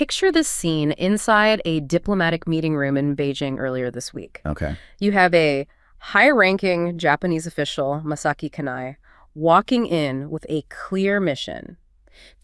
picture this scene inside a diplomatic meeting room in Beijing earlier this week. Okay. You have a high-ranking Japanese official, Masaki Kanai, walking in with a clear mission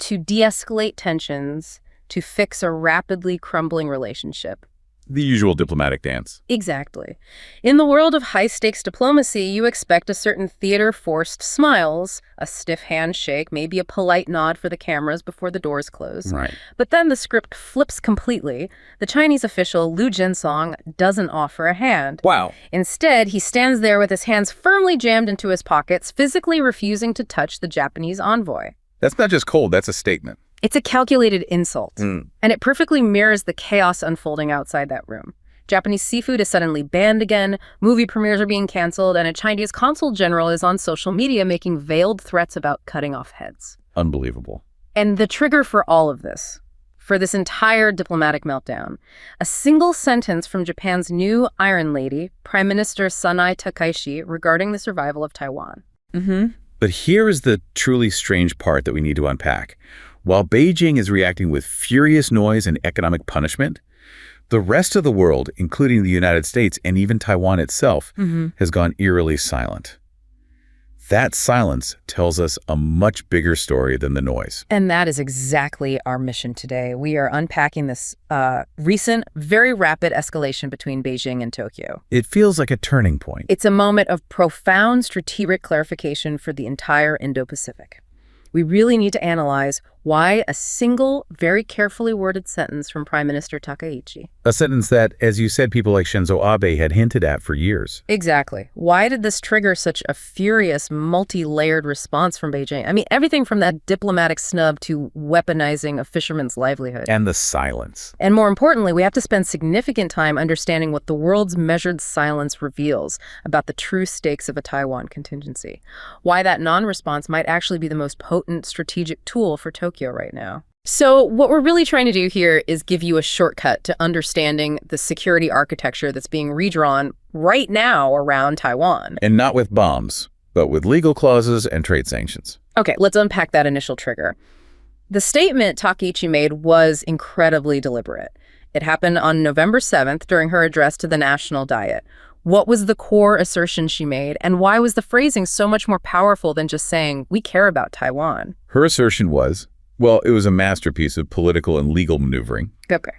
to de-escalate tensions, to fix a rapidly crumbling relationship. The usual diplomatic dance. Exactly. In the world of high-stakes diplomacy, you expect a certain theater-forced smiles, a stiff handshake, maybe a polite nod for the cameras before the doors close. Right. But then the script flips completely. The Chinese official, Liu Jinsong, doesn't offer a hand. Wow. Instead, he stands there with his hands firmly jammed into his pockets, physically refusing to touch the Japanese envoy. That's not just cold, that's a statement. It's a calculated insult, and it perfectly mirrors the chaos unfolding outside that room. Japanese seafood is suddenly banned again, movie premieres are being canceled, and a Chinese Consul General is on social media making veiled threats about cutting off heads. Unbelievable. And the trigger for all of this, for this entire diplomatic meltdown, a single sentence from Japan's new Iron Lady, Prime Minister Sanae Takashi, regarding the survival of Taiwan. But here is the truly strange part that we need to unpack. While Beijing is reacting with furious noise and economic punishment, the rest of the world, including the United States and even Taiwan itself, has gone eerily silent. That silence tells us a much bigger story than the noise. And that is exactly our mission today. We are unpacking this recent, very rapid escalation between Beijing and Tokyo. It feels like a turning point. It's a moment of profound strategic clarification for the entire Indo-Pacific. We really need to analyze why a single, very carefully worded sentence from Prime Minister Takaichi. A sentence that, as you said, people like Shinzo Abe had hinted at for years. Exactly. Why did this trigger such a furious, multi-layered response from Beijing? I mean, everything from that diplomatic snub to weaponizing a fisherman's livelihood. And the silence. And more importantly, we have to spend significant time understanding what the world's measured silence reveals about the true stakes of a Taiwan contingency. Why that non-response might actually be the most potent strategic tool for Tokyo right now. So what we're really trying to do here is give you a shortcut to understanding the security architecture that's being redrawn right now around Taiwan. And not with bombs, but with legal clauses and trade sanctions. Okay, let's unpack that initial trigger. The statement Takaichi made was incredibly deliberate. It happened on November 7th during her address to the National Diet. What was the core assertion she made, and why was the phrasing so much more powerful than just saying, we care about Taiwan? Her assertion was, well, it was a masterpiece of political and legal maneuvering. Okay.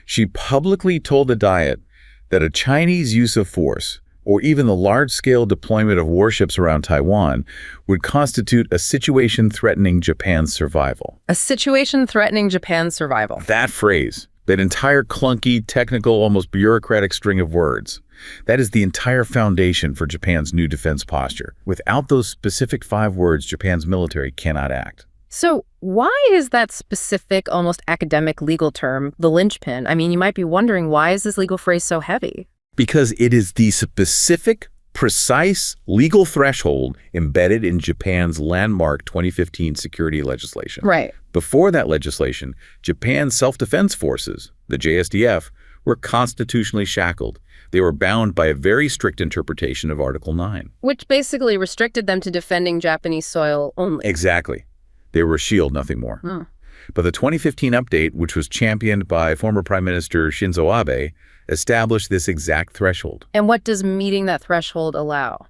She publicly told the Diet that a Chinese use of force, or even the large-scale deployment of warships around Taiwan, would constitute a situation threatening Japan's survival. A situation threatening Japan's survival. That phrase, that entire clunky, technical, almost bureaucratic string of words, that is the entire foundation for Japan's new defense posture. Without those specific 5 words, Japan's military cannot act. So why is that specific, almost academic legal term the linchpin? I mean, you might be wondering, why is this legal phrase so heavy? Because it is the specific, precise legal threshold embedded in Japan's landmark 2015 security legislation. Right. Before that legislation, Japan's self-defense forces, the JSDF, were constitutionally shackled. They were bound by a very strict interpretation of Article 9. Which basically restricted them to defending Japanese soil only. Exactly. They were a shield, nothing more. But the 2015 update, which was championed by former Prime Minister Shinzo Abe, established this exact threshold. And what does meeting that threshold allow?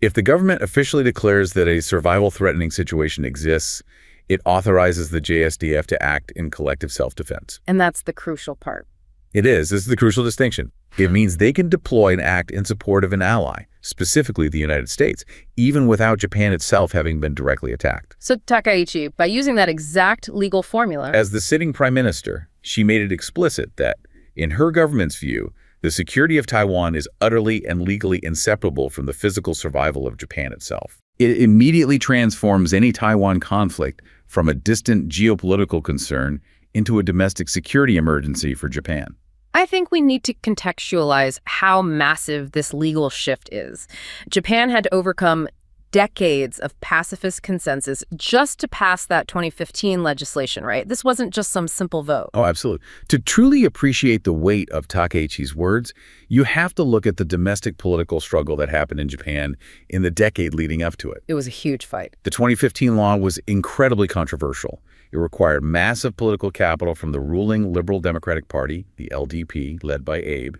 If the government officially declares that a survival-threatening situation exists, it authorizes the JSDF to act in collective self-defense. And that's the crucial part. It is. This is the crucial distinction. It means they can deploy and act in support of an ally, specifically the United States, even without Japan itself having been directly attacked. So Takaichi, by using that exact legal formula... As the sitting prime minister, she made it explicit that, in her government's view, the security of Taiwan is utterly and legally inseparable from the physical survival of Japan itself. It immediately transforms any Taiwan conflict from a distant geopolitical concern into a domestic security emergency for Japan. I think we need to contextualize how massive this legal shift is. Japan had to overcome decades of pacifist consensus just to pass that 2015 legislation, right? This wasn't just some simple vote. Oh, absolutely. To truly appreciate the weight of Takaichi's words, you have to look at the domestic political struggle that happened in Japan in the decade leading up to it. It was a huge fight. The 2015 law was incredibly controversial. It required massive political capital from the ruling Liberal Democratic Party, the LDP, led by Abe.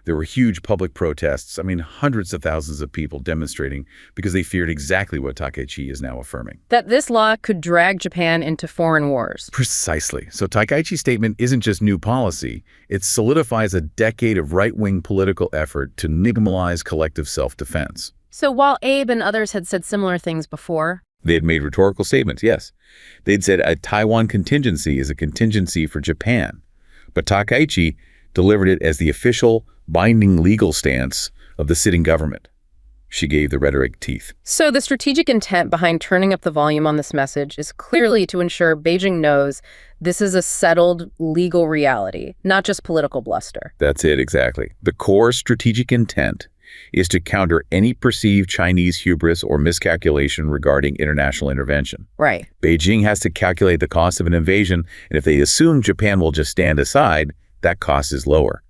There were huge public protests, hundreds of thousands of people demonstrating because they feared exactly what Takaichi is now affirming. That this law could drag Japan into foreign wars. Precisely. So Takaichi's statement isn't just new policy. It solidifies a decade of right-wing political effort to nigmalize collective self-defense. So while Abe and others had said similar things before, They had made rhetorical statements, yes. They'd said a Taiwan contingency is a contingency for Japan. But Takaichi delivered it as the official, binding legal stance of the sitting government. She gave the rhetoric teeth. So the strategic intent behind turning up the volume on this message is clearly to ensure Beijing knows this is a settled legal reality, not just political bluster. That's it, exactly. The core strategic intent is to counter any perceived Chinese hubris or miscalculation regarding international intervention. Right. Beijing has to calculate the cost of an invasion, and if they assume Japan will just stand aside, that cost is lower.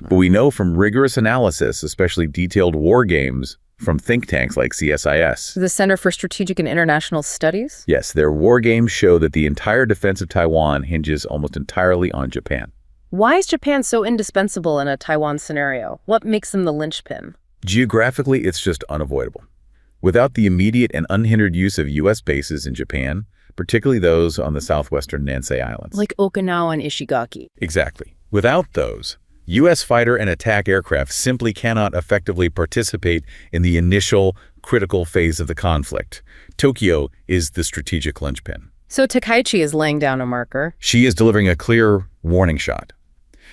But we know from rigorous analysis, especially detailed war games from think tanks like CSIS. The Center for Strategic and International Studies? Yes, their war games show that the entire defense of Taiwan hinges almost entirely on Japan. Why is Japan so indispensable in a Taiwan scenario? What makes them the linchpin? Geographically, it's just unavoidable. Without the immediate and unhindered use of U.S. bases in Japan, particularly those on the southwestern Nansai Islands. Like Okinawa and Ishigaki. Exactly. Without those, U.S. fighter and attack aircraft simply cannot effectively participate in the initial critical phase of the conflict. Tokyo is the strategic linchpin. So Takaichi is laying down a marker. She is delivering a clear warning shot.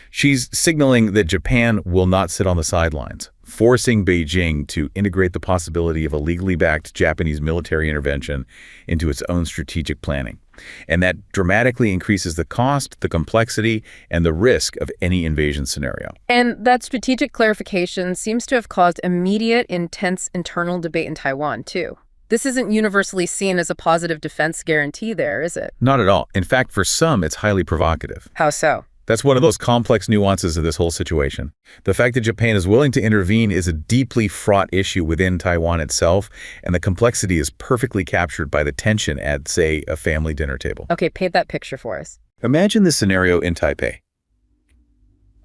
She's signaling that Japan will not sit on the sidelines, forcing Beijing to integrate the possibility of a legally backed Japanese military intervention into its own strategic planning. And that dramatically increases the cost, the complexity, and the risk of any invasion scenario. And that strategic clarification seems to have caused immediate, intense internal debate in Taiwan, too. This isn't universally seen as a positive defense guarantee there, is it? Not at all. In fact, for some, it's highly provocative. How so? That's one of those complex nuances of this whole situation. The fact that Japan is willing to intervene is a deeply fraught issue within Taiwan itself, and the complexity is perfectly captured by the tension at, say, a family dinner table. Okay, paint that picture for us. Imagine this scenario in Taipei.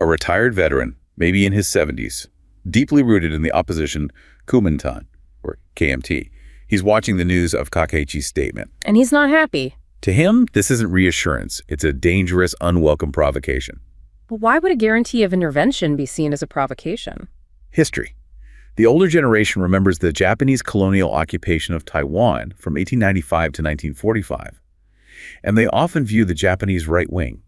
A retired veteran, maybe in his 70s, deeply rooted in the opposition Kuomintang, or KMT. He's watching the news of Takaichi's statement. And he's not happy. To him, this isn't reassurance. It's a dangerous, unwelcome provocation. But why would a guarantee of intervention be seen as a provocation? History. The older generation remembers the Japanese colonial occupation of Taiwan from 1895 to 1945. And they often view the Japanese right wing,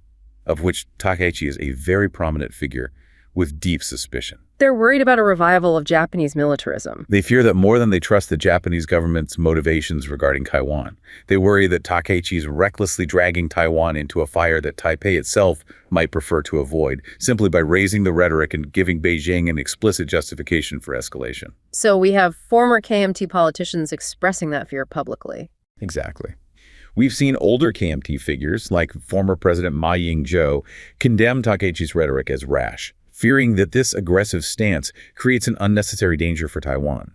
of which Takaichi is a very prominent figure, with deep suspicion. They're worried about a revival of Japanese militarism. They fear that more than they trust the Japanese government's motivations regarding Taiwan. They worry that Takaichi is recklessly dragging Taiwan into a fire that Taipei itself might prefer to avoid, simply by raising the rhetoric and giving Beijing an explicit justification for escalation. So we have former KMT politicians expressing that fear publicly. Exactly. We've seen older KMT figures, like former President Ma Ying-jeou, condemn Takaichi's rhetoric as rash, fearing that this aggressive stance creates an unnecessary danger for Taiwan.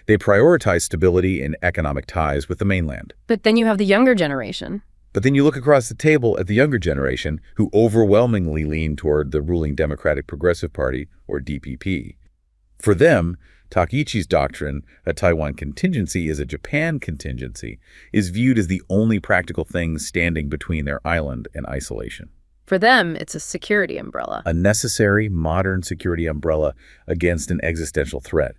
They prioritize stability and economic ties with the mainland. But then you have the younger generation. But then you look across the table at the younger generation, who overwhelmingly lean toward the ruling Democratic Progressive Party, or DPP. For them, Takaichi's doctrine, a Taiwan contingency is a Japan contingency, is viewed as the only practical thing standing between their island and isolation. For them, it's a security umbrella. A necessary, modern security umbrella against an existential threat.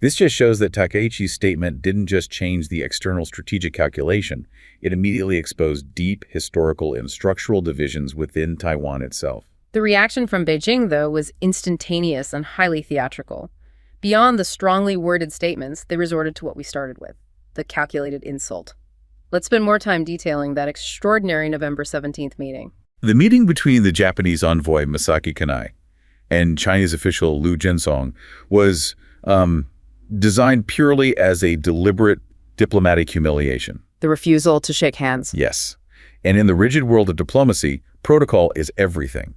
This just shows that Takaichi's statement didn't just change the external strategic calculation, it immediately exposed deep historical and structural divisions within Taiwan itself. The reaction from Beijing, though, was instantaneous and highly theatrical. Beyond the strongly worded statements, they resorted to what we started with, the calculated insult. Let's spend more time detailing that extraordinary November 17th meeting. The meeting between the Japanese envoy Masaki Kanai and Chinese official Liu Jinsong was designed purely as a deliberate diplomatic humiliation. The refusal to shake hands. Yes. And in the rigid world of diplomacy, protocol is everything.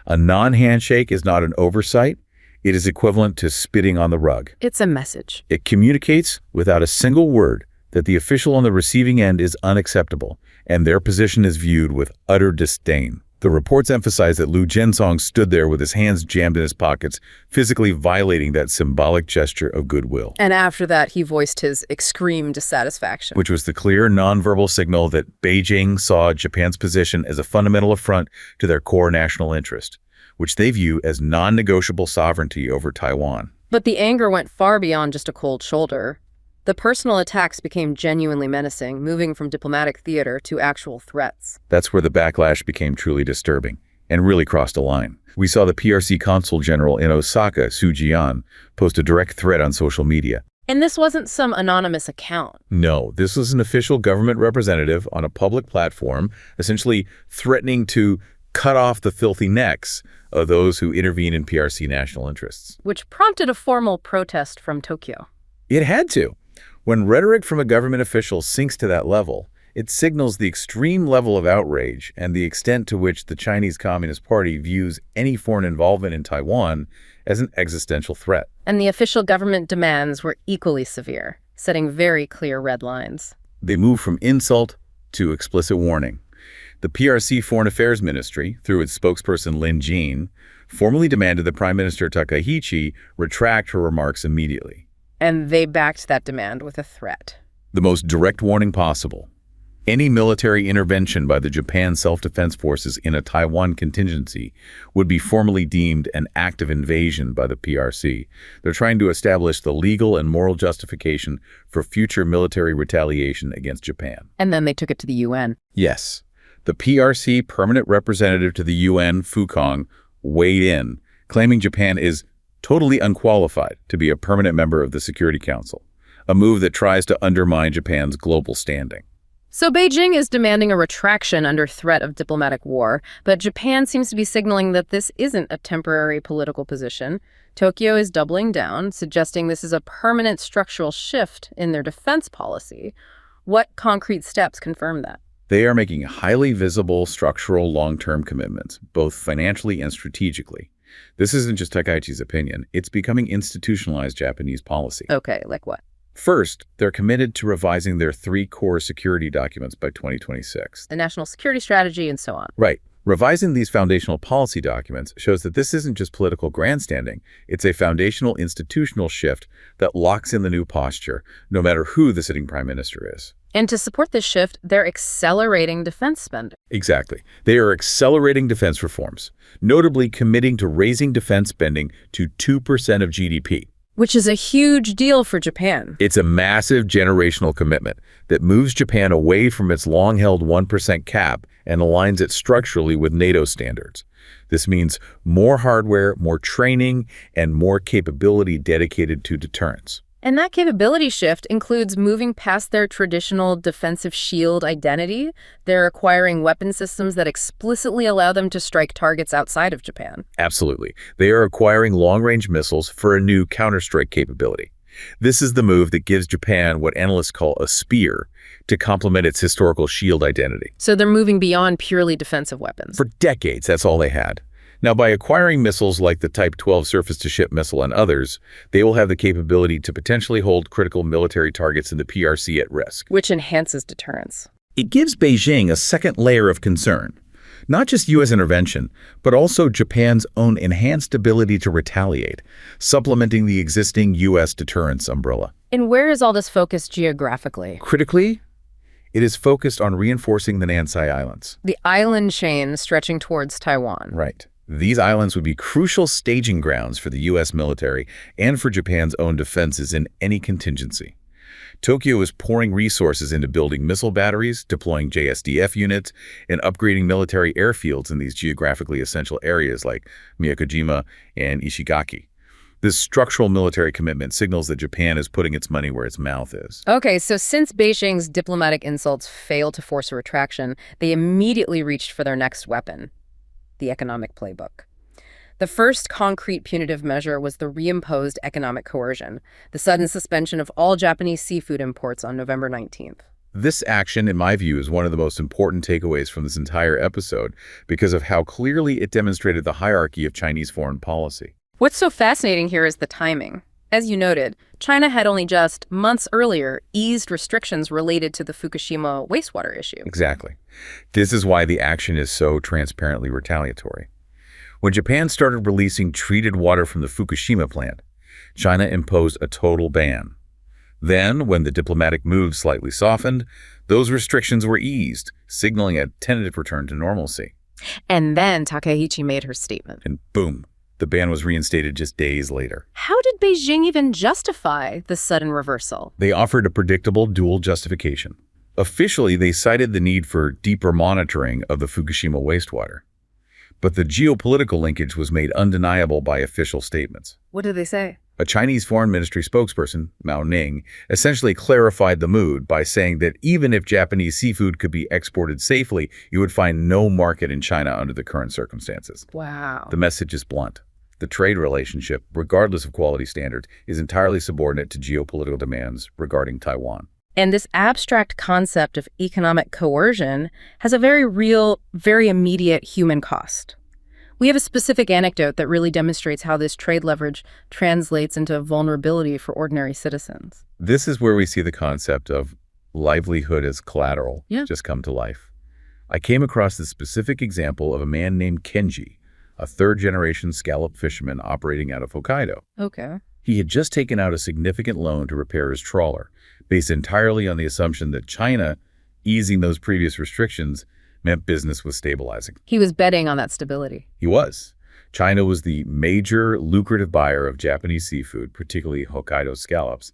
A non-handshake is not an oversight. It is equivalent to spitting on the rug. It's a message. It communicates, without a single word, that the official on the receiving end is unacceptable, and their position is viewed with utter disdain. The reports emphasize that Liu Jinsong stood there with his hands jammed in his pockets, physically violating that symbolic gesture of goodwill. And after that, he voiced his extreme dissatisfaction. Which was the clear, nonverbal signal that Beijing saw Japan's position as a fundamental affront to their core national interest, which they view as non-negotiable sovereignty over Taiwan. But the anger went far beyond just a cold shoulder. The personal attacks became genuinely menacing, moving from diplomatic theater to actual threats. That's where the backlash became truly disturbing and really crossed a line. We saw the PRC Consul General in Osaka, Su Jian, post a direct threat on social media. And this wasn't some anonymous account. No, this was an official government representative on a public platform, essentially threatening to cut off the filthy necks of those who intervene in PRC national interests. Which prompted a formal protest from Tokyo. It had to. When rhetoric from a government official sinks to that level, it signals the extreme level of outrage and the extent to which the Chinese Communist Party views any foreign involvement in Taiwan as an existential threat. And the official government demands were equally severe, setting very clear red lines. They moved from insult to explicit warning. The PRC Foreign Affairs Ministry, through its spokesperson Lin Jin, formally demanded that Prime Minister Takashi retract her remarks immediately. And they backed that demand with a threat. The most direct warning possible. Any military intervention by the Japan Self-Defense Forces in a Taiwan contingency would be formally deemed an act of invasion by the PRC. They're trying to establish the legal and moral justification for future military retaliation against Japan. And then they took it to the UN. Yes. The PRC permanent representative to the UN, Fu Kong, weighed in, claiming Japan is totally unqualified to be a permanent member of the Security Council, a move that tries to undermine Japan's global standing. So Beijing is demanding a retraction under threat of diplomatic war, but Japan seems to be signaling that this isn't a temporary political position. Tokyo is doubling down, suggesting this is a permanent structural shift in their defense policy. What concrete steps confirm that? They are making highly visible structural long-term commitments, both financially and strategically. This isn't just Takaichi's opinion. It's becoming institutionalized Japanese policy. Okay, like what? First, they're committed to revising their 3 core security documents by 2026. The national security strategy and so on. Right. Revising these foundational policy documents shows that this isn't just political grandstanding. It's a foundational institutional shift that locks in the new posture, no matter who the sitting prime minister is. And to support this shift, they're accelerating defense spending. Exactly. They are accelerating defense reforms, notably committing to raising defense spending to 2% of GDP. Which is a huge deal for Japan. It's a massive generational commitment that moves Japan away from its long-held 1% cap and aligns it structurally with NATO standards. This means more hardware, more training, and more capability dedicated to deterrence. And that capability shift includes moving past their traditional defensive shield identity. They're acquiring weapon systems that explicitly allow them to strike targets outside of Japan. Absolutely. They are acquiring long-range missiles for a new counterstrike capability. This is the move that gives Japan what analysts call a spear to complement its historical shield identity. So they're moving beyond purely defensive weapons. For decades, that's all they had. Now, by acquiring missiles like the Type 12 surface-to-ship missile and others, they will have the capability to potentially hold critical military targets in the PRC at risk. Which enhances deterrence. It gives Beijing a second layer of concern. Not just U.S. intervention, but also Japan's own enhanced ability to retaliate, supplementing the existing U.S. deterrence umbrella. And where is all this focused geographically? Critically, it is focused on reinforcing the Nansai Islands. The island chain stretching towards Taiwan. Right. These islands would be crucial staging grounds for the U.S. military and for Japan's own defenses in any contingency. Tokyo is pouring resources into building missile batteries, deploying JSDF units, and upgrading military airfields in these geographically essential areas like Miyakojima and Ishigaki. This structural military commitment signals that Japan is putting its money where its mouth is. Okay, so since Beijing's diplomatic insults failed to force a retraction, they immediately reached for their next weapon, the economic playbook. The first concrete punitive measure was the reimposed economic coercion, the sudden suspension of all Japanese seafood imports on November 19th. This action, in my view, is one of the most important takeaways from this entire episode because of how clearly it demonstrated the hierarchy of Chinese foreign policy. What's so fascinating here is the timing. As you noted, China had only just months earlier eased restrictions related to the Fukushima wastewater issue. Exactly. This is why the action is so transparently retaliatory. When Japan started releasing treated water from the Fukushima plant, China imposed a total ban. Then, when the diplomatic mood slightly softened, those restrictions were eased, signaling a tentative return to normalcy. And then Takaichi made her statement. And boom, the ban was reinstated just days later. How did Beijing even justify the sudden reversal? They offered a predictable dual justification. Officially, they cited the need for deeper monitoring of the Fukushima wastewater. But the geopolitical linkage was made undeniable by official statements. What did they say? A Chinese foreign ministry spokesperson, Mao Ning, essentially clarified the mood by saying that even if Japanese seafood could be exported safely, you would find no market in China under the current circumstances. Wow. The message is blunt. The trade relationship, regardless of quality standards, is entirely subordinate to geopolitical demands regarding Taiwan. And this abstract concept of economic coercion has a very real, very immediate human cost. We have a specific anecdote that really demonstrates how this trade leverage translates into vulnerability for ordinary citizens. This is where we see the concept of livelihood as collateral just come to life. I came across this specific example of a man named Kenji, a third-generation scallop fisherman operating out of Hokkaido. Okay. He had just taken out a significant loan to repair his trawler, based entirely on the assumption that China, easing those previous restrictions, meant business was stabilizing. He was betting on that stability. He was. China was the major lucrative buyer of Japanese seafood, particularly Hokkaido scallops,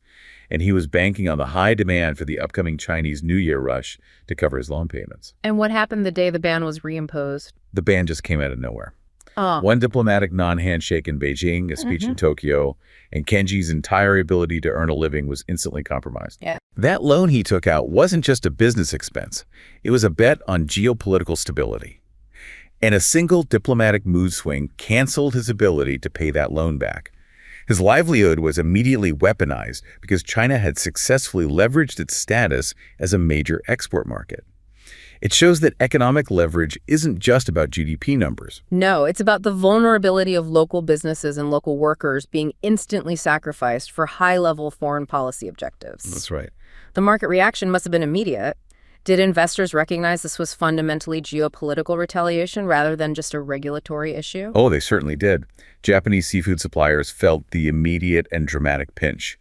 and he was banking on the high demand for the upcoming Chinese New Year rush to cover his loan payments. And what happened the day the ban was reimposed? The ban just came out of nowhere. Oh. One diplomatic non-handshake in Beijing, a speech in Tokyo, and Kenji's entire ability to earn a living was instantly compromised. Yeah. That loan he took out wasn't just a business expense. It was a bet on geopolitical stability. And a single diplomatic mood swing canceled his ability to pay that loan back. His livelihood was immediately weaponized because China had successfully leveraged its status as a major export market. It shows that economic leverage isn't just about GDP numbers. No, it's about the vulnerability of local businesses and local workers being instantly sacrificed for high-level foreign policy objectives. That's right. The market reaction must have been immediate. Did investors recognize this was fundamentally geopolitical retaliation rather than just a regulatory issue? Oh, they certainly did. Japanese seafood suppliers felt the immediate and dramatic pinch.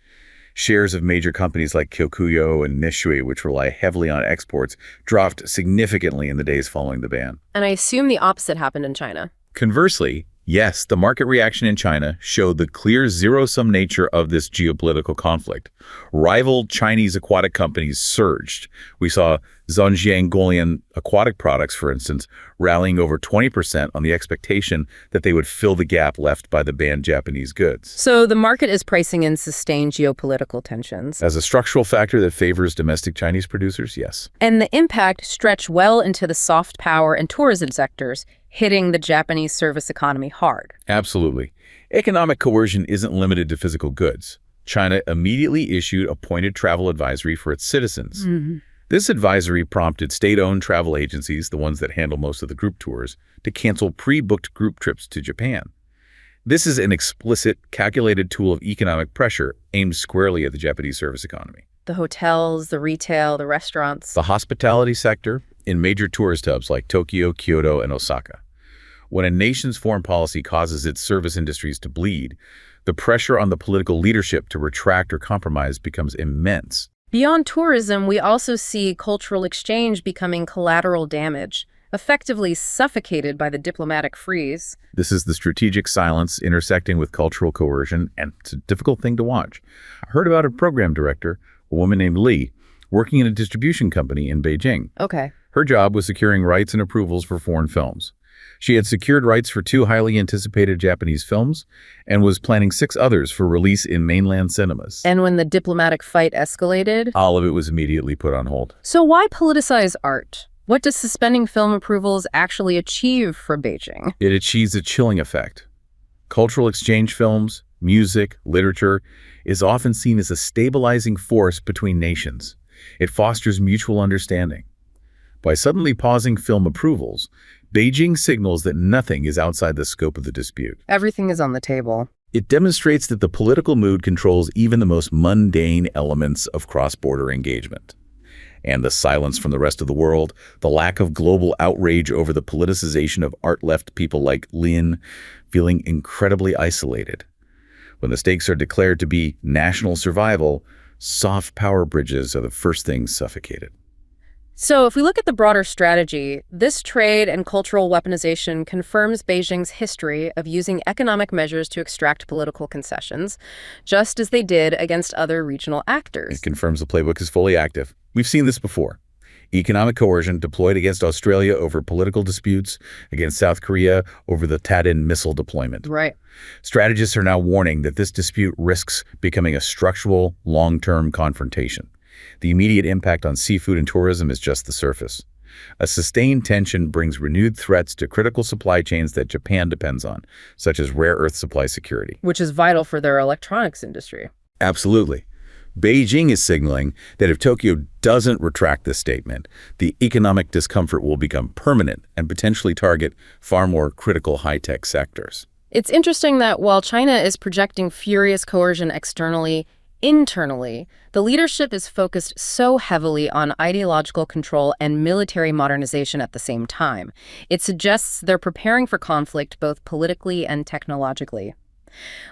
Shares of major companies like Kyokuyo and Nishui, which rely heavily on exports, dropped significantly in the days following the ban. And I assume the opposite happened in China. Conversely, yes, the market reaction in China showed the clear zero-sum nature of this geopolitical conflict. Rival Chinese aquatic companies surged. We saw Zhongjiang Golian aquatic products, for instance, rallying over 20% on the expectation that they would fill the gap left by the banned Japanese goods. So the market is pricing in sustained geopolitical tensions. As a structural factor that favors domestic Chinese producers, yes. And the impact stretched well into the soft power and tourism sectors, hitting the Japanese service economy hard. Absolutely. Economic coercion isn't limited to physical goods. China immediately issued a pointed travel advisory for its citizens. This advisory prompted state-owned travel agencies, the ones that handle most of the group tours, to cancel pre-booked group trips to Japan. This is an explicit, calculated tool of economic pressure aimed squarely at the Japanese service economy. The hotels, the retail, the restaurants. The hospitality sector in major tourist hubs like Tokyo, Kyoto, and Osaka. When a nation's foreign policy causes its service industries to bleed, the pressure on the political leadership to retract or compromise becomes immense. Beyond tourism, we also see cultural exchange becoming collateral damage, effectively suffocated by the diplomatic freeze. This is the strategic silence intersecting with cultural coercion, and it's a difficult thing to watch. I heard about a program director, a woman named Li, working in a distribution company in Beijing. Okay. Her job was securing rights and approvals for foreign films. She had secured rights for 2 highly anticipated Japanese films and was planning 6 others for release in mainland cinemas. And when the diplomatic fight escalated? All of it was immediately put on hold. So why politicize art? What does suspending film approvals actually achieve for Beijing? It achieves a chilling effect. Cultural exchange films, music, literature is often seen as a stabilizing force between nations. It fosters mutual understanding. By suddenly pausing film approvals, Beijing signals that nothing is outside the scope of the dispute. Everything is on the table. It demonstrates that the political mood controls even the most mundane elements of cross-border engagement. And the silence from the rest of the world, the lack of global outrage over the politicization of art left people like Lin feeling incredibly isolated. When the stakes are declared to be national survival, soft power bridges are the first things suffocated. So if we look at the broader strategy, this trade and cultural weaponization confirms Beijing's history of using economic measures to extract political concessions, just as they did against other regional actors. It confirms the playbook is fully active. We've seen this before. Economic coercion deployed against Australia over political disputes, against South Korea over the Taiwan missile deployment. Right. Strategists are now warning that this dispute risks becoming a structural, long-term confrontation. The immediate impact on seafood and tourism is just the surface. A sustained tension brings renewed threats to critical supply chains that Japan depends on, such as rare earth supply security. Which is vital for their electronics industry. Absolutely. Beijing is signaling that if Tokyo doesn't retract this statement, the economic discomfort will become permanent and potentially target far more critical high-tech sectors. It's interesting that while China is projecting furious coercion externally, internally, the leadership is focused so heavily on ideological control and military modernization at the same time. It suggests they're preparing for conflict both politically and technologically.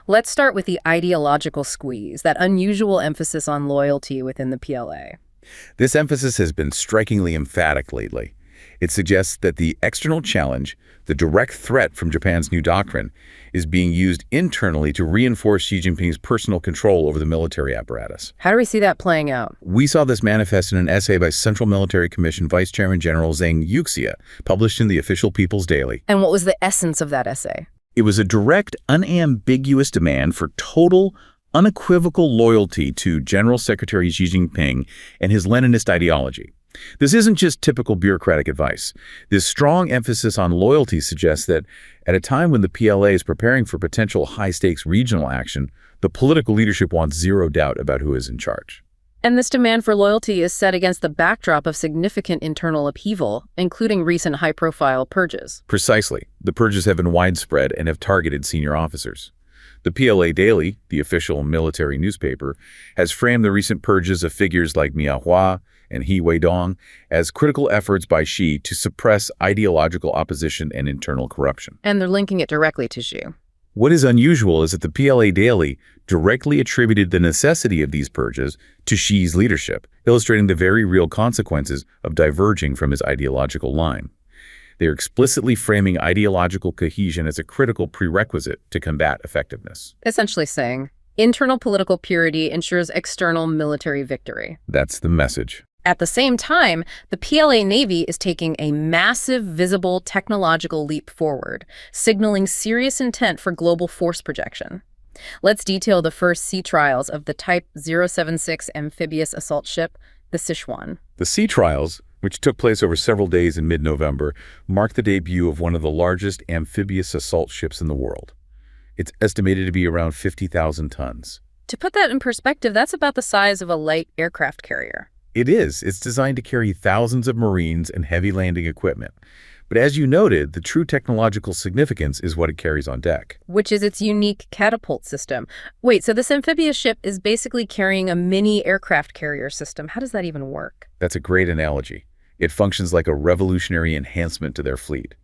Let's start with the ideological squeeze, that unusual emphasis on loyalty within the PLA. This emphasis has been strikingly emphatic lately. It suggests that the external challenge, the direct threat from Japan's new doctrine, is being used internally to reinforce Xi Jinping's personal control over the military apparatus. How do we see that playing out? We saw this manifest in an essay by Central Military Commission Vice Chairman General Zhang Yuxia, published in the official People's Daily. And what was the essence of that essay? It was a direct, unambiguous demand for total, unequivocal loyalty to General Secretary Xi Jinping and his Leninist ideology. This isn't just typical bureaucratic advice. This strong emphasis on loyalty suggests that at a time when the PLA is preparing for potential high-stakes regional action, the political leadership wants zero doubt about who is in charge. And this demand for loyalty is set against the backdrop of significant internal upheaval, including recent high-profile purges. Precisely. The purges have been widespread and have targeted senior officers. The PLA Daily, the official military newspaper, has framed the recent purges of figures like Mia Hua and He Weidong as critical efforts by Xi to suppress ideological opposition and internal corruption. And they're linking it directly to Xi. What is unusual is that the PLA Daily directly attributed the necessity of these purges to Xi's leadership, illustrating the very real consequences of diverging from his ideological line. They are explicitly framing ideological cohesion as a critical prerequisite to combat effectiveness. Essentially saying, internal political purity ensures external military victory. That's the message. At the same time, the PLA Navy is taking a massive, visible technological leap forward, signaling serious intent for global force projection. Let's detail the first sea trials of the Type 076 amphibious assault ship, the Sichuan. The sea trials, which took place over several days in mid-November, marked the debut of one of the largest amphibious assault ships in the world. It's estimated to be around 50,000 tons. To put that in perspective, that's about the size of a light aircraft carrier. It is. It's designed to carry thousands of Marines and heavy landing equipment. But as you noted, the true technological significance is what it carries on deck. Which is its unique catapult system. Wait, so this amphibious ship is basically carrying a mini aircraft carrier system. How does that even work? That's a great analogy. It functions like a revolutionary enhancement to their fleet.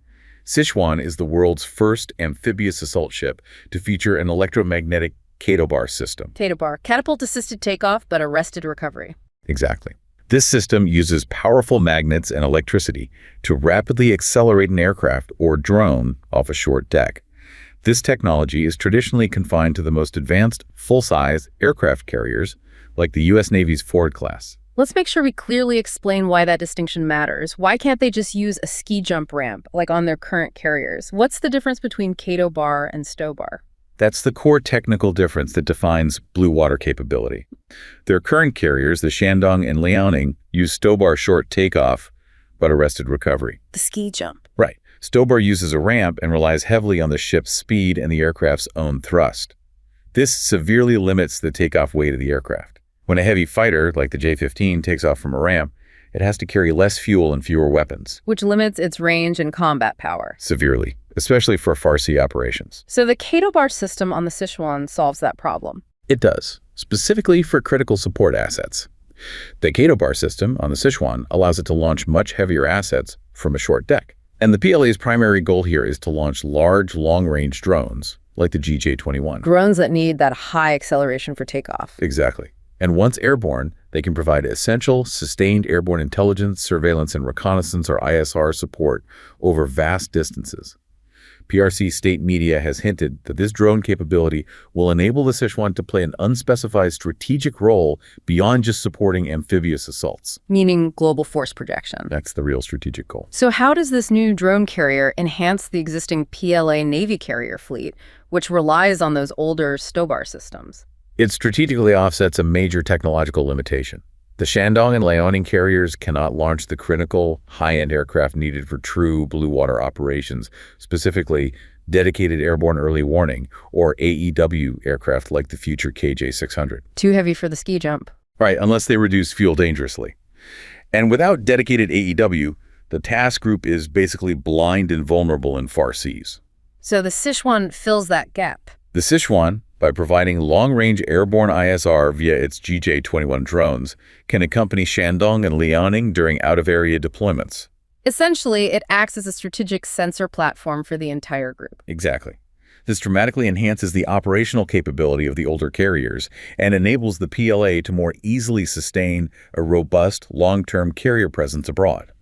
Sichuan is the world's first amphibious assault ship to feature an electromagnetic Kato-bar system. Kato-bar, catapult-assisted takeoff, but arrested recovery. Exactly. This system uses powerful magnets and electricity to rapidly accelerate an aircraft or drone off a short deck. This technology is traditionally confined to the most advanced, full-size aircraft carriers, like the U.S. Navy's Ford class. Let's make sure we clearly explain why that distinction matters. Why can't they just use a ski jump ramp, like on their current carriers? What's the difference between Kato-bar and stow-bar? That's the core technical difference that defines blue water capability. Their current carriers, the Shandong and Liaoning, use stow-bar short takeoff, but arrested recovery. The ski jump. Right. Stow-bar uses a ramp and relies heavily on the ship's speed and the aircraft's own thrust. This severely limits the takeoff weight of the aircraft. When a heavy fighter, like the J-15, takes off from a ramp, it has to carry less fuel and fewer weapons. Which limits its range and combat power. Severely, especially for far-sea operations. So the Kato bar system on the Sichuan solves that problem. It does, specifically for critical support assets. The Kato bar system on the Sichuan allows it to launch much heavier assets from a short deck. And the PLA's primary goal here is to launch large, long-range drones, like the GJ-21. Drones that need that high acceleration for takeoff. Exactly. And once airborne, they can provide essential, sustained airborne intelligence, surveillance, and reconnaissance, or ISR, support over vast distances. PRC state media has hinted that this drone capability will enable the Sichuan to play an unspecified strategic role beyond just supporting amphibious assaults. Meaning global force projection. That's the real strategic goal. So how does this new drone carrier enhance the existing PLA Navy carrier fleet, which relies on those older Stobar systems? It strategically offsets a major technological limitation. The Shandong and Liaoning carriers cannot launch the critical, high-end aircraft needed for true blue water operations, specifically dedicated airborne early warning, or AEW aircraft like the future KJ-600. Too heavy for the ski jump. Right, unless they reduce fuel dangerously. And without dedicated AEW, the task group is basically blind and vulnerable in far seas. So the Sichuan fills that gap. The Sichuan, by providing long-range airborne ISR via its GJ-21 drones, can accompany Shandong and Liaoning during out-of-area deployments. Essentially, it acts as a strategic sensor platform for the entire group. Exactly. This dramatically enhances the operational capability of the older carriers and enables the PLA to more easily sustain a robust, long-term carrier presence abroad.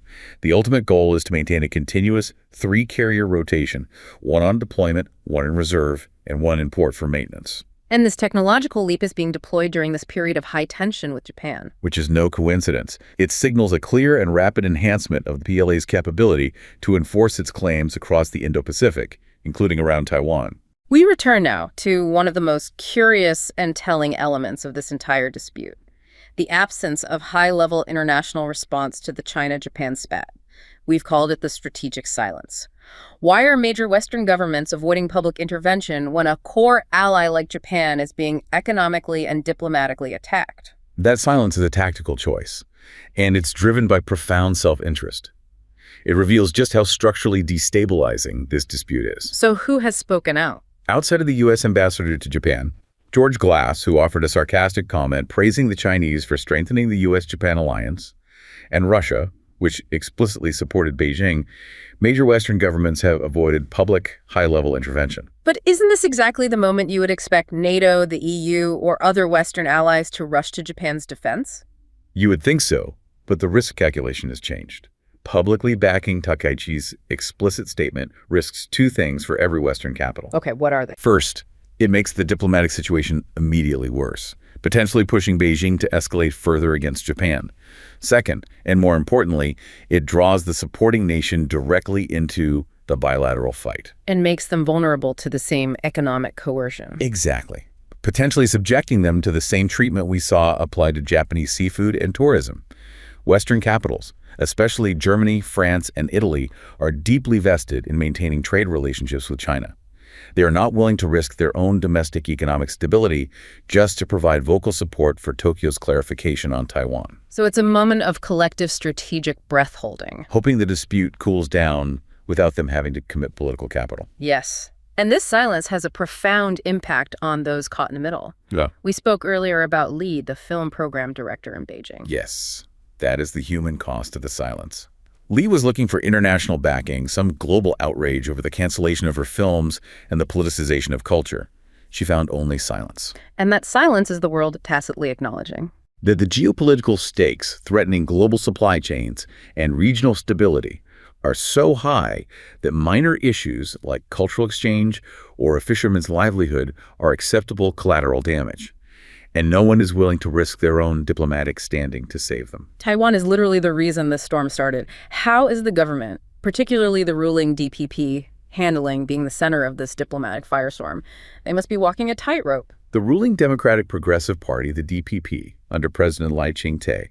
The ultimate goal is to maintain a continuous 3-carrier rotation, one on deployment, one in reserve, and one in port for maintenance. And this technological leap is being deployed during this period of high tension with Japan. Which is no coincidence. It signals a clear and rapid enhancement of the PLA's capability to enforce its claims across the Indo-Pacific, including around Taiwan. We return now to one of the most curious and telling elements of this entire dispute: the absence of high-level international response to the China-Japan spat. We've called it the strategic silence. Why are major Western governments avoiding public intervention when a core ally like Japan is being economically and diplomatically attacked? That silence is a tactical choice, and it's driven by profound self-interest. It reveals just how structurally destabilizing this dispute is. So who has spoken out? Outside of the U.S. ambassador to Japan, George Glass, who offered a sarcastic comment praising the Chinese for strengthening the U.S.-Japan alliance, and Russia, which explicitly supported Beijing, major Western governments have avoided public, high-level intervention. But isn't this exactly the moment you would expect NATO, the EU, or other Western allies to rush to Japan's defense? You would think so, but the risk calculation has changed. Publicly backing Takaichi's explicit statement risks 2 things for every Western capital. Okay, what are they? First, it makes the diplomatic situation immediately worse, potentially pushing Beijing to escalate further against Japan. Second, and more importantly, it draws the supporting nation directly into the bilateral fight. And makes them vulnerable to the same economic coercion. Exactly. Potentially subjecting them to the same treatment we saw applied to Japanese seafood and tourism. Western capitals, especially Germany, France, and Italy, are deeply vested in maintaining trade relationships with China. They are not willing to risk their own domestic economic stability just to provide vocal support for Tokyo's clarification on Taiwan. So it's a moment of collective strategic breath-holding. Hoping the dispute cools down without them having to commit political capital. Yes. And this silence has a profound impact on those caught in the middle. Yeah. We spoke earlier about Li, the film program director in Beijing. Yes, that is the human cost of the silence. Li was looking for international backing, some global outrage over the cancellation of her films and the politicization of culture. She found only silence. And that silence is the world tacitly acknowledging That the geopolitical stakes threatening global supply chains and regional stability are so high that minor issues like cultural exchange or a fisherman's livelihood are acceptable collateral damage. And no one is willing to risk their own diplomatic standing to save them. Taiwan is literally the reason this storm started. How is the government, particularly the ruling DPP, handling being the center of this diplomatic firestorm? They must be walking a tightrope. The ruling Democratic Progressive Party, the DPP, under President Lai Ching-te,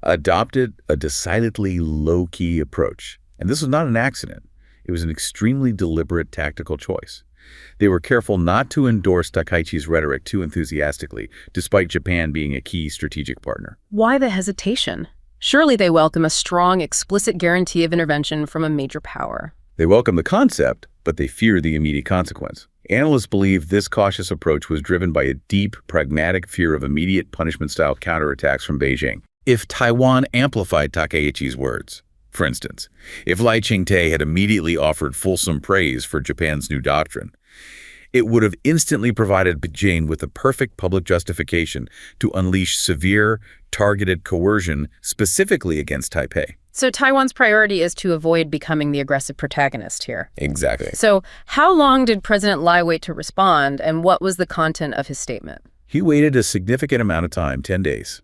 adopted a decidedly low-key approach. And this was not an accident. It was an extremely deliberate tactical choice. They were careful not to endorse Takaichi's rhetoric too enthusiastically, despite Japan being a key strategic partner. Why the hesitation? Surely they welcome a strong, explicit guarantee of intervention from a major power. They welcome the concept, but they fear the immediate consequence. Analysts believe this cautious approach was driven by a deep, pragmatic fear of immediate punishment-style counterattacks from Beijing. If Taiwan amplified Takeichi's words, for instance, if Lai Ching-te had immediately offered fulsome praise for Japan's new doctrine, it would have instantly provided Beijing with the perfect public justification to unleash severe, targeted coercion specifically against Taipei. So Taiwan's priority is to avoid becoming the aggressive protagonist here. Exactly. So how long did President Lai wait to respond, and what was the content of his statement? He waited a significant amount of time, 10 days.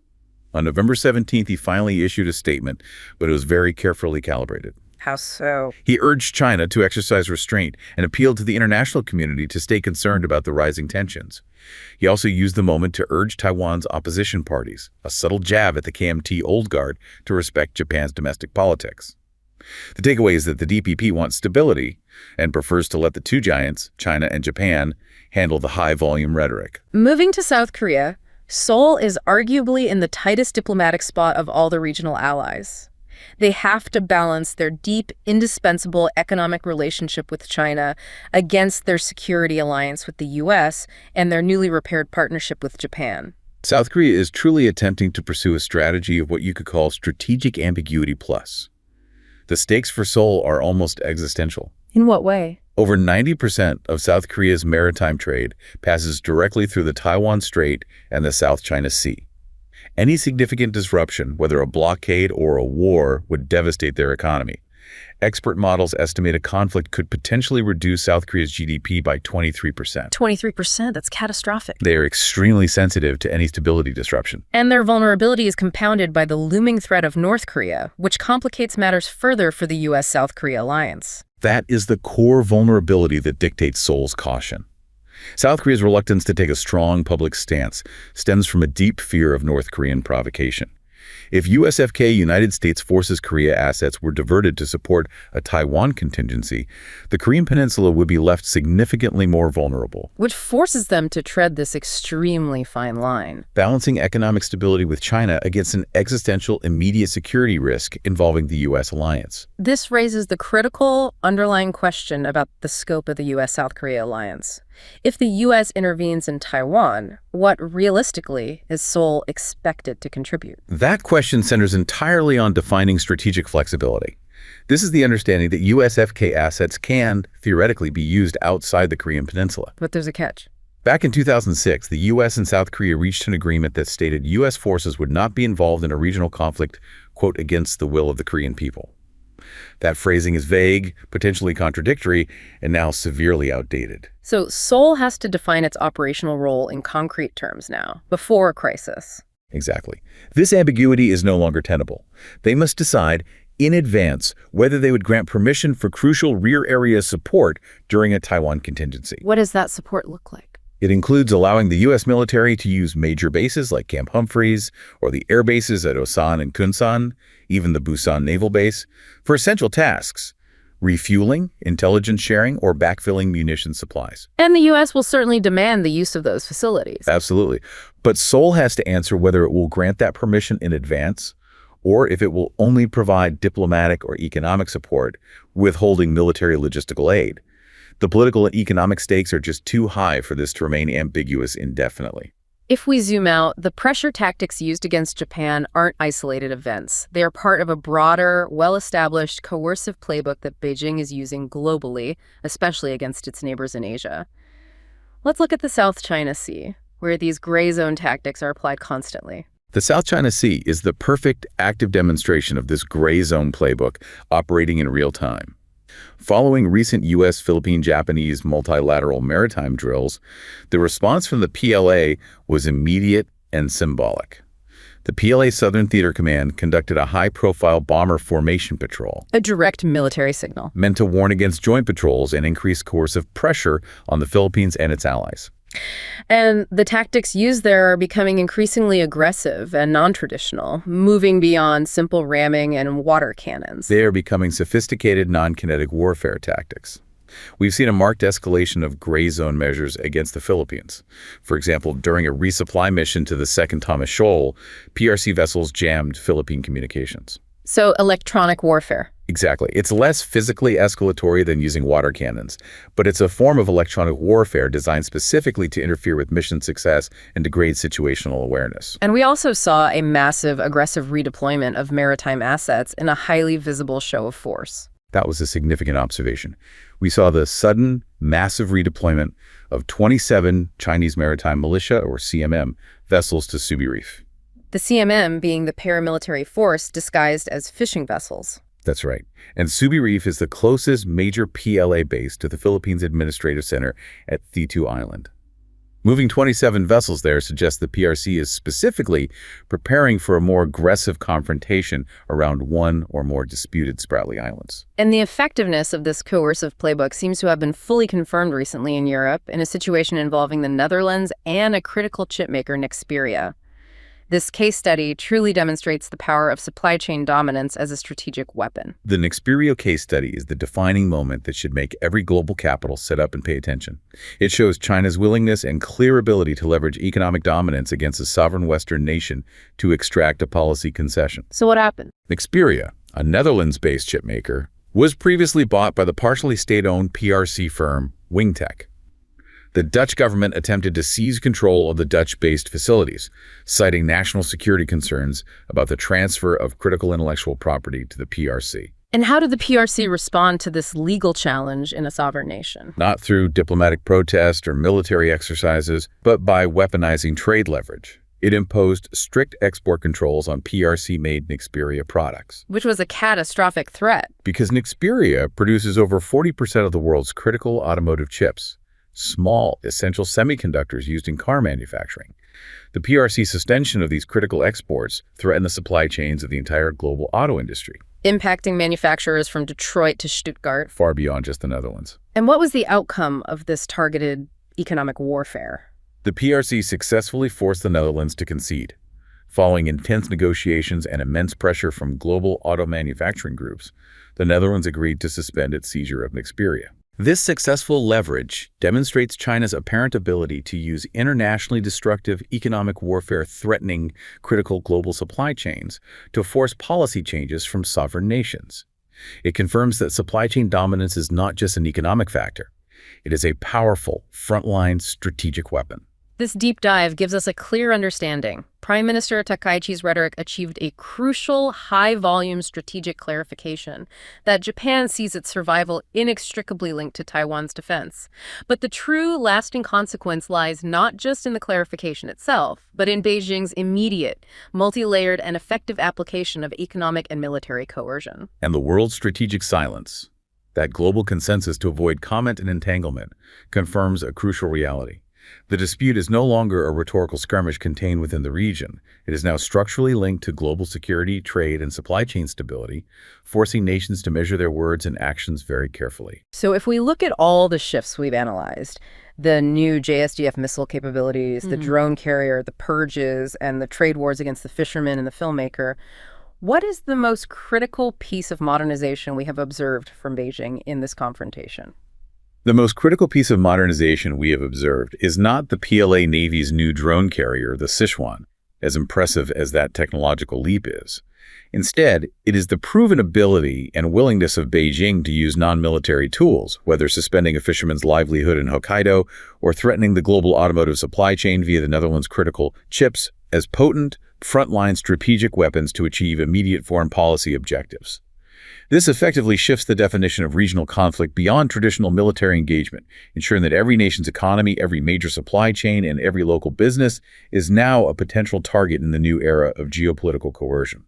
On November 17th, he finally issued a statement, but it was very carefully calibrated. How so? He urged China to exercise restraint and appealed to the international community to stay concerned about the rising tensions. He also used the moment to urge Taiwan's opposition parties, a subtle jab at the KMT old guard, to respect Japan's domestic politics. The takeaway is that the DPP wants stability and prefers to let the two giants, China and Japan, handle the high-volume rhetoric. Moving to South Korea, Seoul is arguably in the tightest diplomatic spot of all the regional allies. They have to balance their deep, indispensable economic relationship with China against their security alliance with the U.S. and their newly repaired partnership with Japan. South Korea is truly attempting to pursue a strategy of what you could call strategic ambiguity plus. The stakes for Seoul are almost existential. In what way? Over 90% of South Korea's maritime trade passes directly through the Taiwan Strait and the South China Sea. Any significant disruption, whether a blockade or a war, would devastate their economy. Expert models estimate a conflict could potentially reduce South Korea's GDP by 23%. 23%? That's catastrophic. They are extremely sensitive to any stability disruption. And their vulnerability is compounded by the looming threat of North Korea, which complicates matters further for the U.S.-South Korea alliance. That is the core vulnerability that dictates Seoul's caution. South Korea's reluctance to take a strong public stance stems from a deep fear of North Korean provocation. If USFK United States Forces Korea assets were diverted to support a Taiwan contingency, the Korean peninsula would be left significantly more vulnerable. Which forces them to tread this extremely fine line. Balancing economic stability with China against an existential immediate security risk involving the U.S. alliance. This raises the critical underlying question about the scope of the U.S.-South Korea alliance. If the U.S. intervenes in Taiwan, what realistically is Seoul expected to contribute? That question centers entirely on defining strategic flexibility. This is the understanding that USFK assets can, theoretically, be used outside the Korean peninsula. But there's a catch. Back in 2006, the U.S. and South Korea reached an agreement that stated U.S. forces would not be involved in a regional conflict, quote, against the will of the Korean people. That phrasing is vague, potentially contradictory, and now severely outdated. So Seoul has to define its operational role in concrete terms now, before a crisis. Exactly. This ambiguity is no longer tenable. They must decide in advance whether they would grant permission for crucial rear area support during a Taiwan contingency. What does that support look like? It includes allowing the U.S. military to use major bases like Camp Humphreys or the air bases at Osan and Kunsan, even the Busan Naval Base, for essential tasks, refueling, intelligence sharing, or backfilling munition supplies. And the U.S. will certainly demand the use of those facilities. Absolutely. But Seoul has to answer whether it will grant that permission in advance or if it will only provide diplomatic or economic support, withholding military logistical aid. The political and economic stakes are just too high for this to remain ambiguous indefinitely. If we zoom out, the pressure tactics used against Japan aren't isolated events. They are part of a broader, well-established, coercive playbook that Beijing is using globally, especially against its neighbors in Asia. Let's look at the South China Sea, where these gray zone tactics are applied constantly. The South China Sea is the perfect active demonstration of this gray zone playbook operating in real time. Following recent U.S., Philippine-Japanese multilateral maritime drills, the response from the PLA was immediate and symbolic. The PLA Southern Theater Command conducted a high-profile bomber formation patrol. A direct military signal. Meant to warn against joint patrols and increase coercive pressure on the Philippines and its allies. And the tactics used there are becoming increasingly aggressive and non-traditional, moving beyond simple ramming and water cannons. They are becoming sophisticated non-kinetic warfare tactics. We've seen a marked escalation of gray zone measures against the Philippines. For example, during a resupply mission to the Second Thomas Shoal, PRC vessels jammed Philippine communications. So electronic warfare. Exactly. It's less physically escalatory than using water cannons, but it's a form of electronic warfare designed specifically to interfere with mission success and degrade situational awareness. And we also saw a massive, aggressive redeployment of maritime assets in a highly visible show of force. That was a significant observation. We saw the sudden, massive redeployment of 27 Chinese Maritime Militia, or CMM, vessels to Subi Reef. The CMM being the paramilitary force disguised as fishing vessels. That's right. And Subi Reef is the closest major PLA base to the Philippines Administrative Center at Thitu Island. Moving 27 vessels there suggests the PRC is specifically preparing for a more aggressive confrontation around one or more disputed Spratly Islands. And the effectiveness of this coercive playbook seems to have been fully confirmed recently in Europe in a situation involving the Netherlands and a critical chipmaker, Nexperia. This case study truly demonstrates the power of supply chain dominance as a strategic weapon. The Nexperia case study is the defining moment that should make every global capital sit up and pay attention. It shows China's willingness and clear ability to leverage economic dominance against a sovereign Western nation to extract a policy concession. So what happened? Nexperia, a Netherlands-based chipmaker, was previously bought by the partially state-owned PRC firm Wingtech. The Dutch government attempted to seize control of the Dutch-based facilities, citing national security concerns about the transfer of critical intellectual property to the PRC. And how did the PRC respond to this legal challenge in a sovereign nation? Not through diplomatic protest or military exercises, but by weaponizing trade leverage. It imposed strict export controls on PRC-made Nexperia products. Which was a catastrophic threat. Because Nexperia produces over 40% of the world's critical automotive chips, small, essential semiconductors used in car manufacturing. The PRC suspension of these critical exports threatened the supply chains of the entire global auto industry, impacting manufacturers from Detroit to Stuttgart. Far beyond just the Netherlands. And what was the outcome of this targeted economic warfare? The PRC successfully forced the Netherlands to concede. Following intense negotiations and immense pressure from global auto manufacturing groups, the Netherlands agreed to suspend its seizure of Nexperia. This successful leverage demonstrates China's apparent ability to use internationally destructive economic warfare threatening critical global supply chains to force policy changes from sovereign nations. It confirms that supply chain dominance is not just an economic factor. It is a powerful, frontline strategic weapon. This deep dive gives us a clear understanding. Prime Minister Takashi's rhetoric achieved a crucial, high-volume strategic clarification that Japan sees its survival inextricably linked to Taiwan's defense. But the true, lasting consequence lies not just in the clarification itself, but in Beijing's immediate, multi-layered, and effective application of economic and military coercion. And the world's strategic silence, that global consensus to avoid comment and entanglement, confirms a crucial reality. The dispute is no longer a rhetorical skirmish contained within the region. It is now structurally linked to global security, trade, and supply chain stability, forcing nations to measure their words and actions very carefully. So if we look at all the shifts we've analyzed, the new JSDF missile capabilities, the drone carrier, the purges, and the trade wars against the fishermen and the filmmaker, what is the most critical piece of modernization we have observed from Beijing in this confrontation? The most critical piece of modernization we have observed is not the PLA Navy's new drone carrier, the Sichuan, as impressive as that technological leap is. Instead, it is the proven ability and willingness of Beijing to use non-military tools, whether suspending a fisherman's livelihood in Hokkaido or threatening the global automotive supply chain via the Netherlands' critical chips, as potent, frontline strategic weapons to achieve immediate foreign policy objectives. This effectively shifts the definition of regional conflict beyond traditional military engagement, ensuring that every nation's economy, every major supply chain, and every local business is now a potential target in the new era of geopolitical coercion.